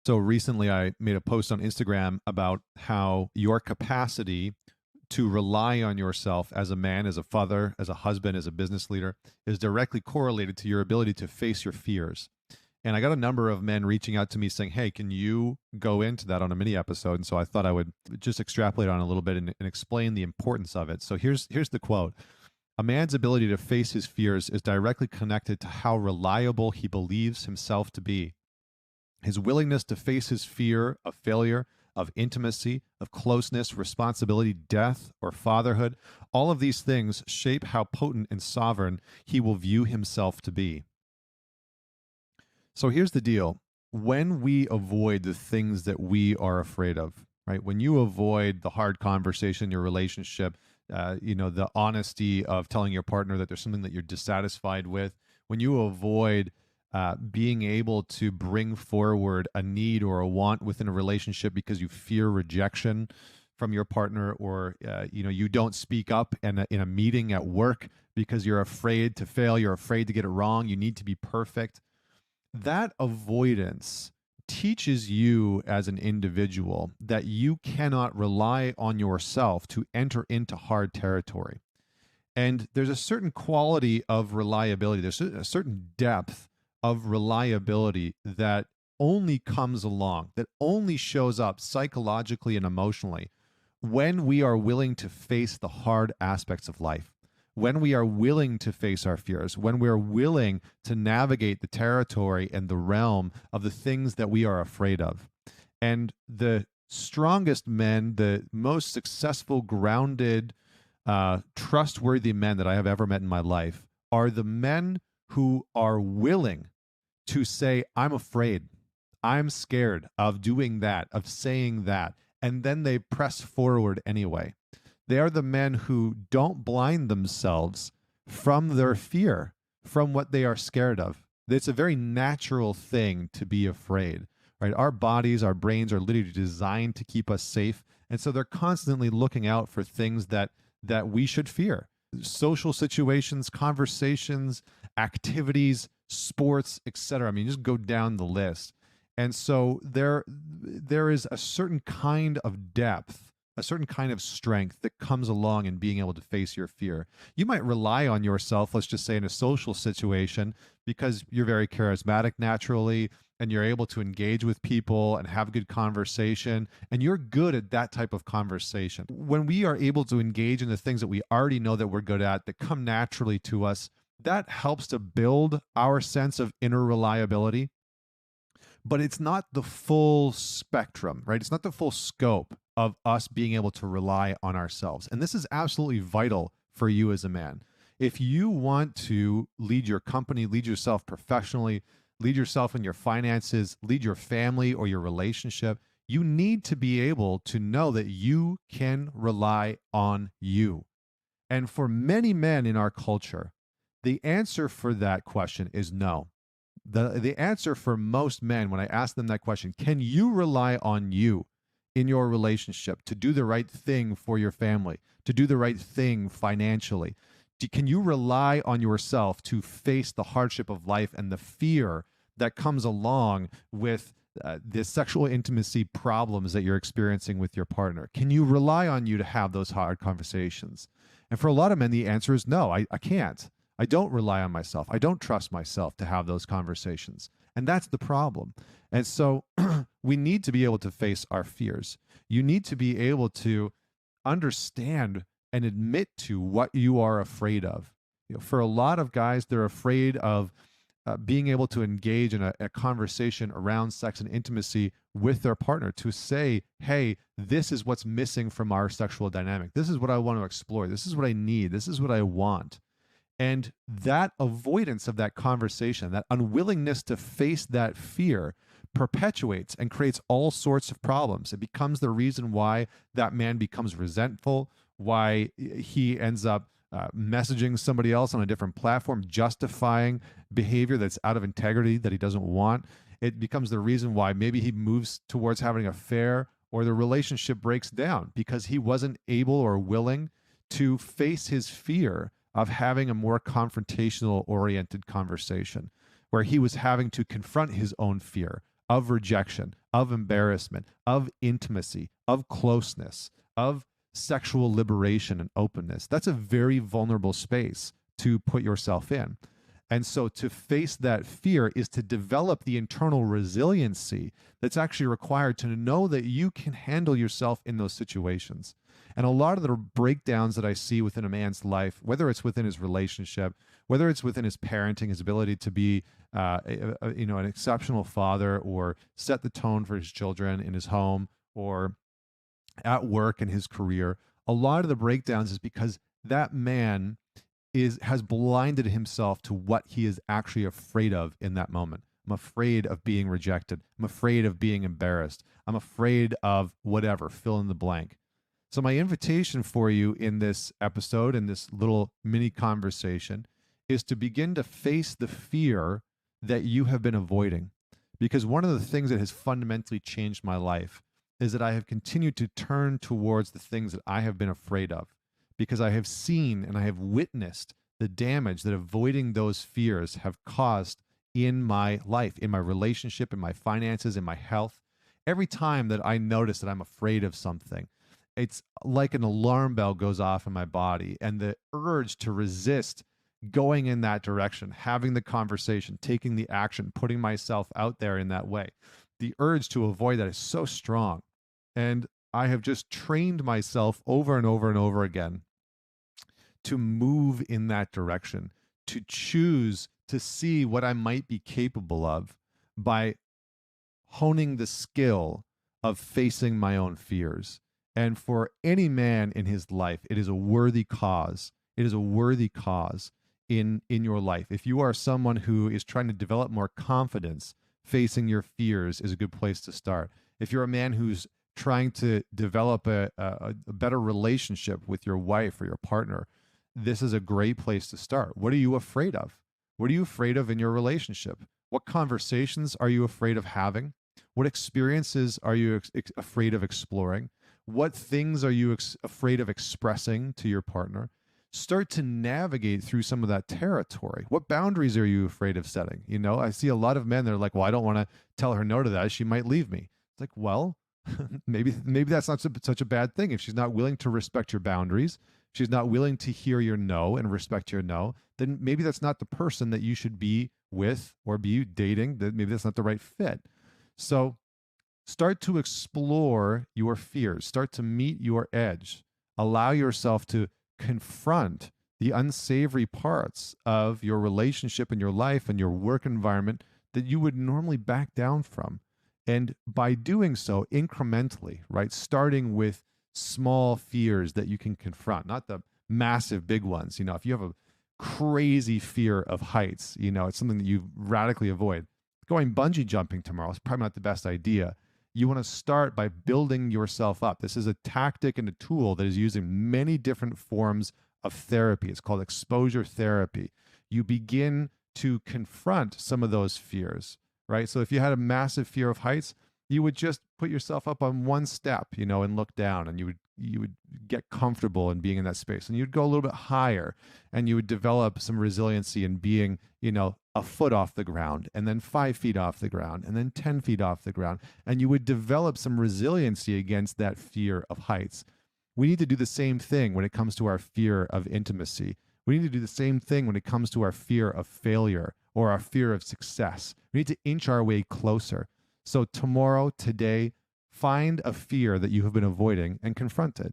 So recently I made a post on Instagram about how your capacity to rely on yourself as a man, as a father, as a husband, as a business leader is directly correlated to your ability to face your fears. And I got a number of men reaching out to me saying, "Hey, can you go into that on a mini episode?" And so I thought I would just extrapolate on a little bit and explain the importance of it. So here's the quote. A man's ability to face his fears is directly connected to how reliable he believes himself to be. His willingness to face his fear of failure, of intimacy, of closeness, responsibility, death, or fatherhood, all of these things shape how potent and sovereign he will view himself to be. So here's the deal. When we avoid the things that we are afraid of, right? When you avoid the hard conversation in your relationship, the honesty of telling your partner that there's something that you're dissatisfied with, when you avoid being able to bring forward a need or a want within a relationship because you fear rejection from your partner, or you don't speak up in a meeting at work because you're afraid to fail, you're afraid to get it wrong, you need to be perfect. That avoidance teaches you as an individual that you cannot rely on yourself to enter into hard territory. And there's a certain quality of reliability, there's a certain depth of reliability that only comes along, that only shows up psychologically and emotionally when we are willing to face the hard aspects of life, when we are willing to face our fears, when we are willing to navigate the territory and the realm of the things that we are afraid of. And the strongest men, the most successful, grounded, trustworthy men that I have ever met in my life are the men who are willing to say, I'm afraid, I'm scared of doing that, of saying that, and then they press forward anyway. They are the men who don't blind themselves from their fear, from what they are scared of. It's a very natural thing to be afraid, right? Our bodies, our brains are literally designed to keep us safe. And so they're constantly looking out for things that we should fear. Social situations, conversations, activities, sports, etc. I mean, just go down the list. And so there is a certain kind of depth, a certain kind of strength that comes along in being able to face your fear. You might rely on yourself, let's just say in a social situation, because you're very charismatic naturally and you're able to engage with people and have good conversation, and you're good at that type of conversation. When we are able to engage in the things that we already know that we're good at, that come naturally to us, that helps to build our sense of inner reliability. But it's not the full spectrum, right? It's not the full scope of us being able to rely on ourselves. And this is absolutely vital for you as a man. If you want to lead your company, lead yourself professionally, lead yourself in your finances, lead your family or your relationship, you need to be able to know that you can rely on you. And for many men in our culture, the answer for that question is no. The answer for most men, when I ask them that question, can you rely on you in your relationship to do the right thing for your family, to do the right thing financially? Can you rely on yourself to face the hardship of life and the fear that comes along with the sexual intimacy problems that you're experiencing with your partner? Can you rely on you to have those hard conversations? And for a lot of men, the answer is no, I can't. I don't rely on myself. I don't trust myself to have those conversations. And that's the problem. And so we need to be able to face our fears. You need to be able to understand and admit to what you are afraid of. For a lot of guys, they're afraid of being able to engage in a conversation around sex and intimacy with their partner, to say, hey, this is what's missing from our sexual dynamic. This is what I want to explore. This is what I need. This is what I want. And that avoidance of that conversation, that unwillingness to face that fear, perpetuates and creates all sorts of problems. It becomes the reason why that man becomes resentful, why he ends up messaging somebody else on a different platform, justifying behavior that's out of integrity that he doesn't want. It becomes the reason why maybe he moves towards having an affair, or the relationship breaks down because he wasn't able or willing to face his fear of having a more confrontational oriented conversation, where he was having to confront his own fear of rejection, of embarrassment, of intimacy, of closeness, of sexual liberation and openness. That's a very vulnerable space to put yourself in. And so to face that fear is to develop the internal resiliency that's actually required to know that you can handle yourself in those situations. And a lot of the breakdowns that I see within a man's life, whether it's within his relationship, whether it's within his parenting, his ability to be, an exceptional father or set the tone for his children in his home or at work in his career, a lot of the breakdowns is because that man has blinded himself to what he is actually afraid of in that moment. I'm afraid of being rejected. I'm afraid of being embarrassed. I'm afraid of whatever, fill in the blank. So my invitation for you in this episode, in this little mini conversation, is to begin to face the fear that you have been avoiding. Because one of the things that has fundamentally changed my life is that I have continued to turn towards the things that I have been afraid of, because I have seen and I have witnessed the damage that avoiding those fears have caused in my life, in my relationship, in my finances, in my health. Every time that I notice that I'm afraid of something, it's like an alarm bell goes off in my body, and the urge to resist going in that direction, having the conversation, taking the action, putting myself out there in that way, the urge to avoid that is so strong. And I have just trained myself over and over and over again to move in that direction, to choose to see what I might be capable of by honing the skill of facing my own fears. And for any man in his life, it is a worthy cause. It is a worthy cause in your life. If you are someone who is trying to develop more confidence, facing your fears is a good place to start. If you're a man who's trying to develop a better relationship with your wife or your partner, this is a great place to start. What are you afraid of? What are you afraid of in your relationship? What conversations are you afraid of having? What experiences are you afraid of exploring? What things are you afraid of expressing to your partner? Start to navigate through some of that territory. What boundaries are you afraid of setting? You know, I see a lot of men that are like, well, I don't want to tell her no to that. She might leave me. It's like, well, maybe that's not such a bad thing. If she's not willing to respect your boundaries, she's not willing to hear your no and respect your no, then maybe that's not the person that you should be with or be dating. That maybe that's not the right fit. So start to explore your fears. Start to meet your edge. Allow yourself to confront the unsavory parts of your relationship and your life and your work environment that you would normally back down from. And by doing so incrementally, right, starting with small fears that you can confront, not the massive big ones. You know, if you have a crazy fear of heights, you know, it's something that you radically avoid. Going bungee jumping tomorrow is probably not the best idea. You want to start by building yourself up. This is a tactic and a tool that is used in many different forms of therapy. It's called exposure therapy. You begin to confront some of those fears, right? So if you had a massive fear of heights, you would just put yourself up on one step, you know, and look down, and you would get comfortable in being in that space, and you'd go a little bit higher, and you would develop some resiliency in being, you know, a foot off the ground, and then 5 feet off the ground, and then 10 feet off the ground, and you would develop some resiliency against that fear of heights. We need to do the same thing when it comes to our fear of intimacy. We need to do the same thing when it comes to our fear of failure or our fear of success. We need to inch our way closer. So tomorrow, today, find a fear that you have been avoiding and confront it.